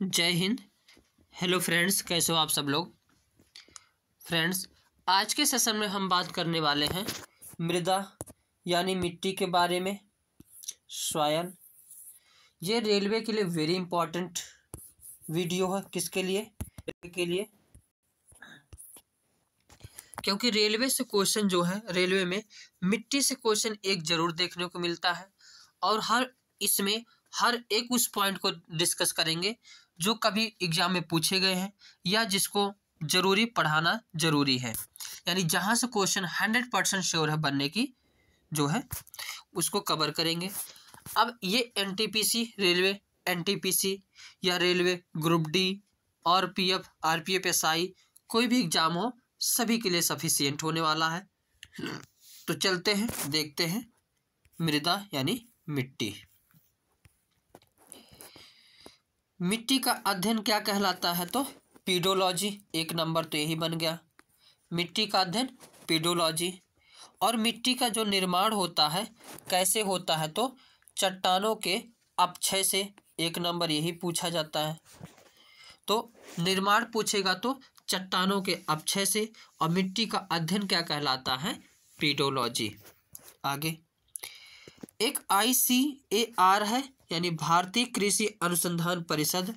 जय Hind. Hello friends, कैसे हो आप सब लोग। फ्रेंड्स, आज के सेशन में हम बात करने वाले हैं मृदा यानी मिट्टी के बारे में। सॉयल, ये रेलवे के लिए वेरी इंपॉर्टेंट वीडियो है। किसके लिए? के लिए, क्योंकि रेलवे से क्वेश्चन जो है, रेलवे में मिट्टी से क्वेश्चन एक जरूर देखने को मिलता है और इसमें हर एक उस पॉइंट को डिस्कस करेंगे जो कभी एग्जाम में पूछे गए हैं या जिसको जरूरी पढ़ाना जरूरी है, यानी जहां से क्वेश्चन 100% श्योर है बनने की जो है उसको कवर करेंगे। अब ये एनटीपीसी, रेलवे एनटीपीसी या रेलवे ग्रुप डी और पीएफ, आरपीएफ, एसआई, कोई भी एग्जाम हो सभी के लिए सफिशिएंट होने वाला है। तो चलते हैं, देखते हैं मृदा यानी मिट्टी। मिट्टी का अध्ययन क्या कहलाता है? तो पीडोलॉजी। एक नंबर तो यही बन गया, मिट्टी का अध्ययन पीडोलॉजी। और मिट्टी का जो निर्माण होता है कैसे होता है? तो चट्टानों के अपक्षय से। एक नंबर यही पूछा जाता है। तो निर्माण पूछेगा तो चट्टानों के अपक्षय से। और मिट्टी का अध्ययन क्या कहलाता है? पीडोलॉजी। आगे एक ICAR है, यानी भारतीय कृषि अनुसंधान परिषद।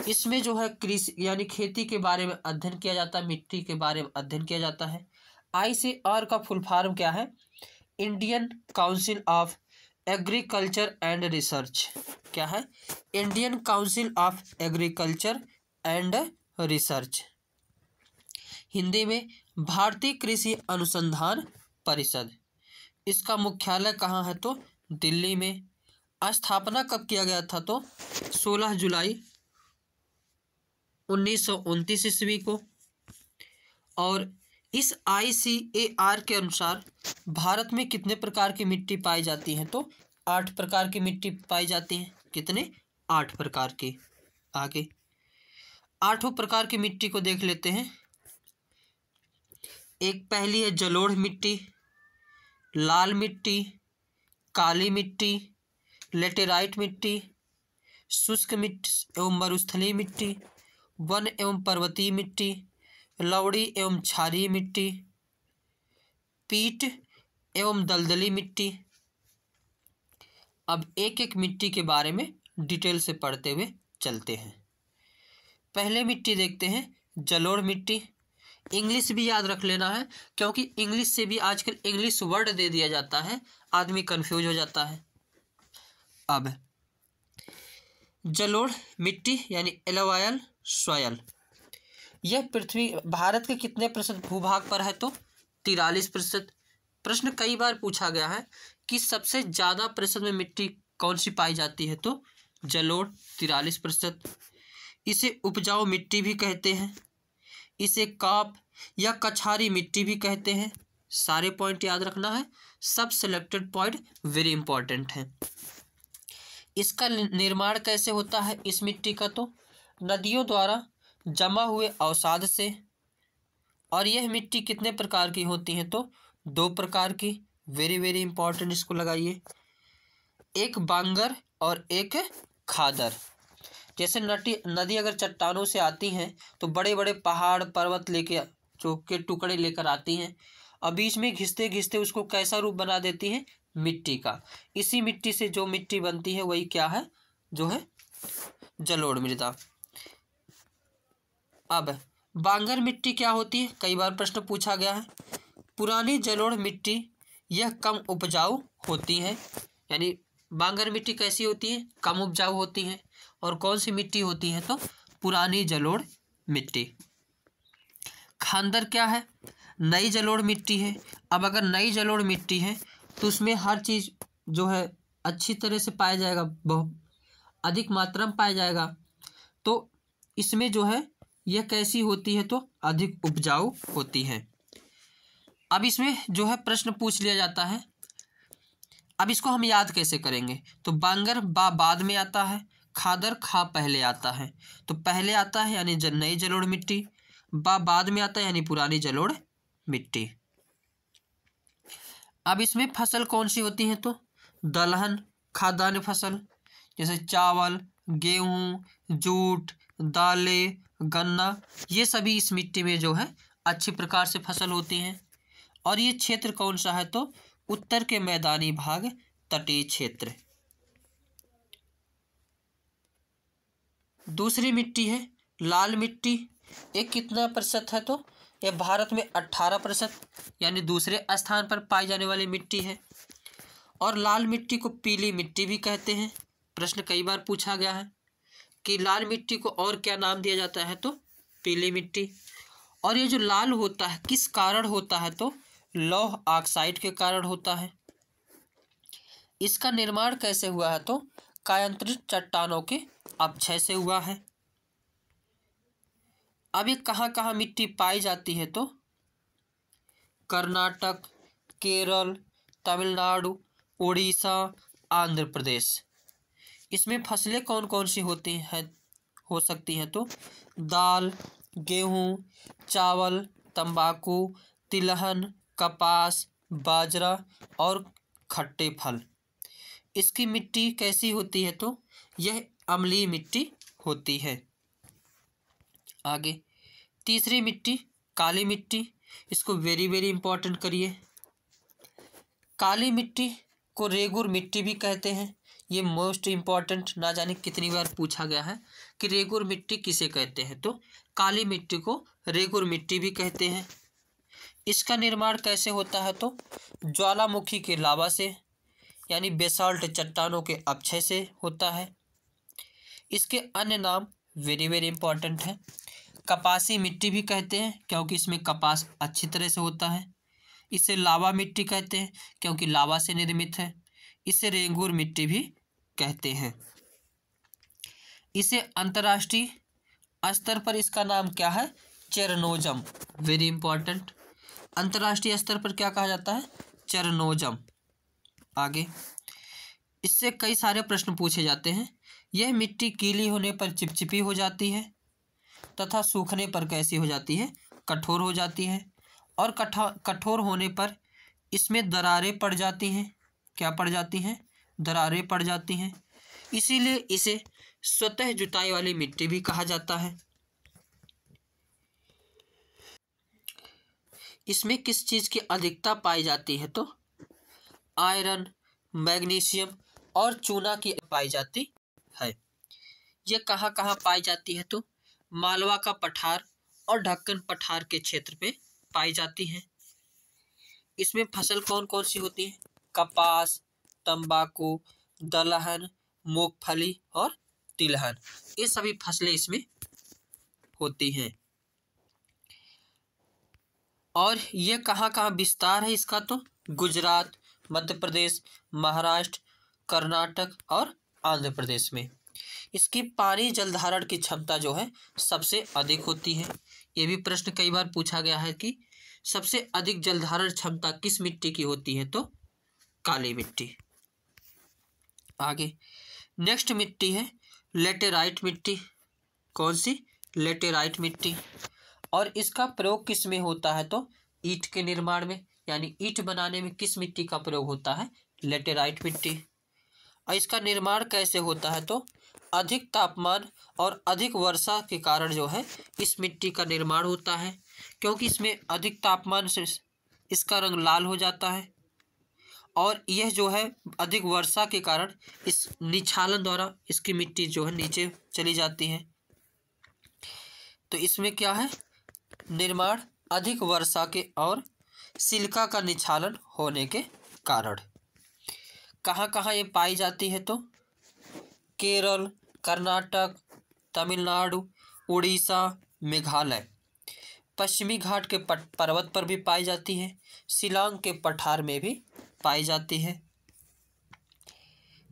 इसमें जो है कृषि यानी खेती के बारे में अध्ययन किया जाता है, मिट्टी के बारे में अध्ययन किया जाता है। ICAR का फुल फॉर्म क्या है? Indian council of agriculture and research. क्या है? Indian council of agriculture and research. Hindi में भारतीय कृषि अनुसंधान परिषद। इसका मुख्यालय कहाँ है? तो दिल्ली में। स्थापना कब किया गया था? तो 16 जुलाई 1929 ईस्वी को। और इस ICAR के अनुसार भारत में कितने प्रकार की मिट्टी पाई जाती है? तो 8 प्रकार की मिट्टी पाई जाती है। कितने? 8 प्रकार की। आगे 8 प्रकार की मिट्टी को देख लेते हैं। एक पहली है जलोढ़ मिट्टी, लाल मिट्टी, काली मिट्टी, लेटेराइट मिट्टी, शुष्क मिट्टी एवं मरुस्थलीय मिट्टी, वन एवं पर्वतीय मिट्टी, लवड़ी एवं क्षारीय मिट्टी, पीट एवं दलदली मिट्टी। अब एक एक मिट्टी के बारे में डिटेल से पढ़ते हुए चलते हैं। पहले मिट्टी देखते हैं, जलोढ़ मिट्टी। इंग्लिश भी याद रख लेना है, क्योंकि इंग्लिश से भी आजकल इंग्लिश वर्ड दे दिया जाता है, आदमी कंफ्यूज हो जाता है। अब जलोढ़ मिट्टी यानी एलोवायल सॉयल, यह पृथ्वी भारत के कितने प्रतिशत भूभाग पर है? तो 43%। प्रश्न कई बार पूछा गया है कि सबसे ज़्यादा प्रतिशत में मिट्टी कौन सी पाई जाती है? तो जलोढ़ 43%। इसे उपजाऊ मिट्टी भी कहते हैं, इसे काप या कछारी मिट्टी भी कहते हैं। सारे पॉइंट याद रखना है, सब सिलेक्टेड पॉइंट वेरी इंपॉर्टेंट है। इसका निर्माण कैसे होता है इस मिट्टी का? तो नदियों द्वारा जमा हुए अवसाद से। और यह मिट्टी कितने प्रकार की होती है? तो 2 प्रकार की। वेरी वेरी इंपॉर्टेंट, इसको लगाइए। एक बांगर और एक खादर। जैसे नदी अगर चट्टानों से आती हैं तो बड़े बड़े पहाड़ पर्वत लेके के टुकड़े लेकर आती हैं और बीच में घिसते घिसते उसको कैसा रूप बना देती हैं? मिट्टी का। इसी मिट्टी से जो मिट्टी बनती है वही क्या है? जो है जलोढ़ मृदा। अब बांगर मिट्टी क्या होती है? कई बार प्रश्न पूछा गया है। पुरानी जलोढ़ मिट्टी यह कम उपजाऊ होती है, यानी बांगर मिट्टी कैसी होती है? कम उपजाऊ होती है। और कौन सी मिट्टी होती है? तो पुरानी जलोढ़ मिट्टी। खांदर क्या है? नई जलोढ़ मिट्टी है। अब अगर नई जलोढ़ मिट्टी है तो उसमें हर चीज़ जो है अच्छी तरह से पाया जाएगा, बहुत अधिक मात्रा में पाया जाएगा। तो इसमें जो है यह कैसी होती है? तो अधिक उपजाऊ होती है। अब इसमें जो है प्रश्न पूछ लिया जाता है, अब इसको हम याद कैसे करेंगे? तो बांगर बाद में आता है, खादर खा पहले आता है। तो पहले आता है यानी नई जलोढ़ मिट्टी, बाद में आता है यानी पुरानी जलोढ़ मिट्टी। अब इसमें फसल कौन सी होती है? तो दलहन, खाद्यान्न फसल। जैसे चावल, गेहूँ, जूट, दालें, गन्ना, ये सभी इस मिट्टी में जो है अच्छी प्रकार से फसल होती हैं। और ये क्षेत्र कौन सा है तो उत्तर के मैदानी भाग, तटीय क्षेत्र। दूसरी मिट्टी है लाल मिट्टी। ये कितना प्रतिशत है तो यह भारत में 18%, यानी दूसरे स्थान पर पाई जाने वाली मिट्टी है। और लाल मिट्टी को पीली मिट्टी भी कहते हैं। प्रश्न कई बार पूछा गया है कि लाल मिट्टी को और क्या नाम दिया जाता है तो पीली मिट्टी। और ये जो लाल होता है किस कारण होता है तो लौह ऑक्साइड के कारण होता है। इसका निर्माण कैसे हुआ है तो कायांतरित चट्टानों के अपक्षय से हुआ है। अब ये कहाँ कहाँ मिट्टी पाई जाती है तो कर्नाटक, केरल, तमिलनाडु, उड़ीसा, आंध्र प्रदेश। इसमें फसलें कौन कौन सी होती हैं हो सकती हैं तो दाल, गेहूँ, चावल, तंबाकू, तिलहन, कपास, बाजरा और खट्टे फल। इसकी मिट्टी कैसी होती है तो यह अम्लीय मिट्टी होती है। आगे तीसरी मिट्टी काली मिट्टी। इसको वेरी वेरी इंपॉर्टेंट करिए। काली मिट्टी को रेगुर मिट्टी भी कहते हैं। ये मोस्ट इम्पॉर्टेंट, ना जाने कितनी बार पूछा गया है कि रेगुर मिट्टी किसे कहते हैं तो काली मिट्टी को रेगुर मिट्टी भी कहते हैं। इसका निर्माण कैसे होता है तो ज्वालामुखी के लावा से, यानी बेसाल्ट चट्टानों के अपक्षय से होता है। इसके अन्य नाम वेरी वेरी इंपॉर्टेंट है। कपासी मिट्टी भी कहते हैं क्योंकि इसमें कपास अच्छी तरह से होता है। इसे लावा मिट्टी कहते हैं क्योंकि लावा से निर्मित है। इसे रेंगुर मिट्टी भी कहते हैं। इसे अंतर्राष्ट्रीय स्तर पर इसका नाम क्या है चेरनोजम। वेरी इंपॉर्टेंट, अंतर्राष्ट्रीय स्तर पर क्या कहा जाता है चेरनोजम। आगे इससे कई सारे प्रश्न पूछे जाते हैं। यह मिट्टी गीली होने पर चिपचिपी हो जाती है तथा सूखने पर कैसी हो जाती है कठोर हो जाती है। और कठोर होने पर इसमें दरारें पड़ जाती हैं। क्या पड़ जाती हैं दरारें पड़ जाती हैं। इसीलिए इसे स्वतः जुताई वाली मिट्टी भी कहा जाता है। इसमें किस चीज़ की अधिकता पाई जाती है तो आयरन, मैग्नीशियम और चूना की पाई जाती है। यह कहाँ कहाँ पाई जाती है तो मालवा का पठार और ढक्कन पठार के क्षेत्र में पाई जाती है। इसमें फसल कौन कौन सी होती है कपास, तंबाकू, दलहन, मूंगफली और तिलहन। ये सभी फसलें इसमें होती हैं। और ये कहाँ कहाँ विस्तार है इसका तो गुजरात, मध्य प्रदेश, महाराष्ट्र, कर्नाटक और आंध्र प्रदेश में। इसकी पानी जल धारण की क्षमता जो है सबसे अधिक होती है। ये भी प्रश्न कई बार पूछा गया है कि सबसे अधिक जल धारण क्षमता किस मिट्टी की होती है तो काली मिट्टी। आगे नेक्स्ट मिट्टी है लेटेराइट मिट्टी। कौन सी लेटेराइट मिट्टी। और इसका प्रयोग किस में होता है तो ईंट के निर्माण में, यानी ईंट बनाने में किस मिट्टी का प्रयोग होता है लेटेराइट मिट्टी। और इसका निर्माण कैसे होता है तो अधिक तापमान और अधिक वर्षा के कारण जो है इस मिट्टी का निर्माण होता है। क्योंकि इसमें अधिक तापमान से इसका रंग लाल हो जाता है और यह जो है अधिक वर्षा के कारण इस निछालन द्वारा इसकी मिट्टी जो है नीचे चली जाती है। तो इसमें क्या है निर्माण अधिक वर्षा के और सिलिका का निछालन होने के कारण। कहाँ कहाँ ये पाई जाती है तो केरल, कर्नाटक, तमिलनाडु, उड़ीसा, मेघालय। पश्चिमी घाट के पर्वत पर भी पाई जाती है। शिलांग के पठार में भी पाई जाती है।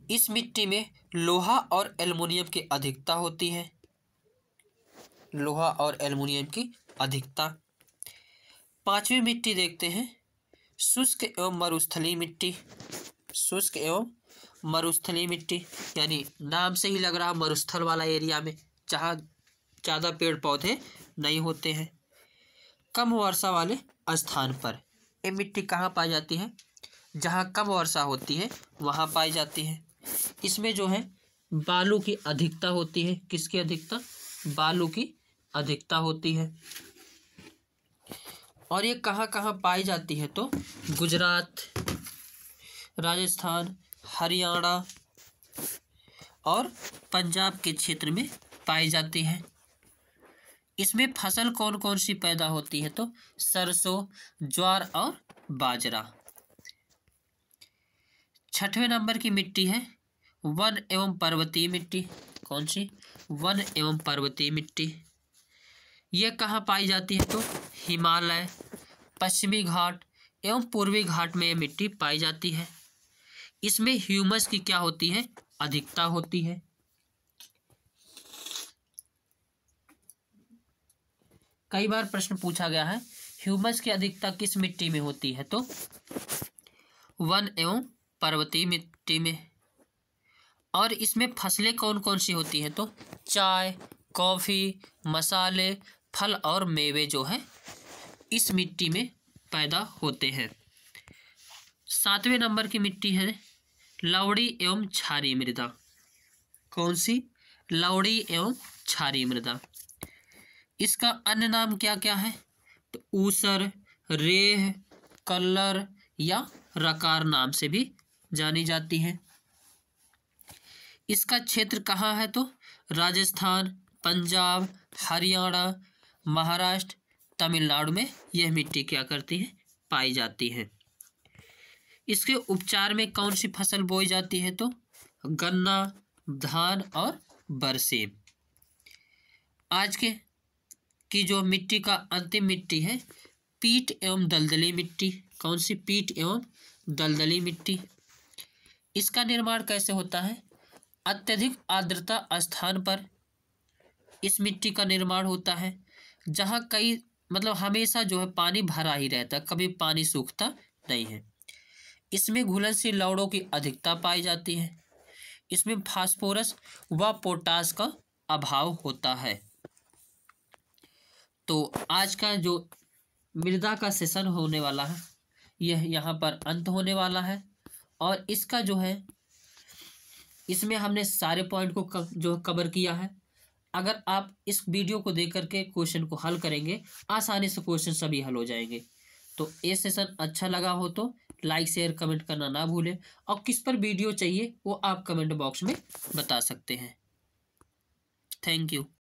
इस मिट्टी में लोहा और एल्युमिनियम की अधिकता होती है। लोहा और एल्युमिनियम की अधिकता। पांचवी मिट्टी देखते हैं शुष्क एवं मरुस्थलीय मिट्टी। शुष्क एवं मरुस्थलीय मिट्टी, यानी नाम से ही लग रहा मरुस्थल वाला एरिया में जहाँ ज़्यादा पेड़ पौधे नहीं होते हैं। कम वर्षा वाले स्थान पर ये मिट्टी कहाँ पाई जाती है जहाँ कम वर्षा होती है वहाँ पाई जाती है। इसमें जो है बालू की अधिकता होती है। किसकी अधिकता? बालू की अधिकता होती है। और ये कहाँ कहाँ पाई जाती है? तो गुजरात, राजस्थान, हरियाणा और पंजाब के क्षेत्र में पाई जाती है। इसमें फसल कौन कौन सी पैदा होती है? तो सरसों, ज्वार और बाजरा। 6वें नंबर की मिट्टी है वन एवं पर्वतीय मिट्टी। कौन सी? वन एवं पर्वतीय मिट्टी। ये कहाँ पाई जाती है? तो हिमालय, पश्चिमी घाट एवं पूर्वी घाट में ये मिट्टी पाई जाती है। इसमें ह्यूमस की क्या होती है? अधिकता होती है। कई बार प्रश्न पूछा गया है, ह्यूमस की अधिकता किस मिट्टी में होती है? तो वन एवं पर्वतीय मिट्टी में। और इसमें फसलें कौन कौन सी होती हैं? तो चाय, कॉफी, मसाले, फल और मेवे जो है इस मिट्टी में पैदा होते हैं। 7वें नंबर की मिट्टी है लवड़ी एवं क्षारीय मृदा। कौन सी? लवड़ी एवं क्षारीय मृदा। इसका अन्य नाम क्या क्या है? तो ऊसर, रेह, कल्लर या रकार नाम से भी जानी जाती है। इसका क्षेत्र कहाँ है? तो राजस्थान, पंजाब, हरियाणा, महाराष्ट्र, तमिलनाडु में यह मिट्टी क्या करती है? पाई जाती है। इसके उपचार में कौन सी फसल बोई जाती है? तो गन्ना, धान और बरसेम। आज के की जो मिट्टी का अंतिम मिट्टी है पीट एवं दलदली मिट्टी। कौन सी? पीट एवं दलदली मिट्टी। इसका निर्माण कैसे होता है? अत्यधिक आर्द्रता स्थान पर इस मिट्टी का निर्माण होता है, जहाँ कई हमेशा जो है पानी भरा ही रहता है, कभी पानी सूखता नहीं है। इसमें घुलनशील लवणों की अधिकता पाई जाती है। इसमें फास्फोरस व पोटास का अभाव होता है। तो आज का जो मृदा का सेशन होने वाला है यह यहाँ पर अंत होने वाला है। और इसका जो है इसमें हमने सारे पॉइंट को जो कवर किया है। अगर आप इस वीडियो को देख करके क्वेश्चन को हल करेंगे, आसानी से क्वेश्चन सभी हल हो जाएंगे। तो ये सेशन अच्छा लगा हो तो लाइक, शेयर, कमेंट करना ना भूलें। और किस पर वीडियो चाहिए वो आप कमेंट बॉक्स में बता सकते हैं। Thank you.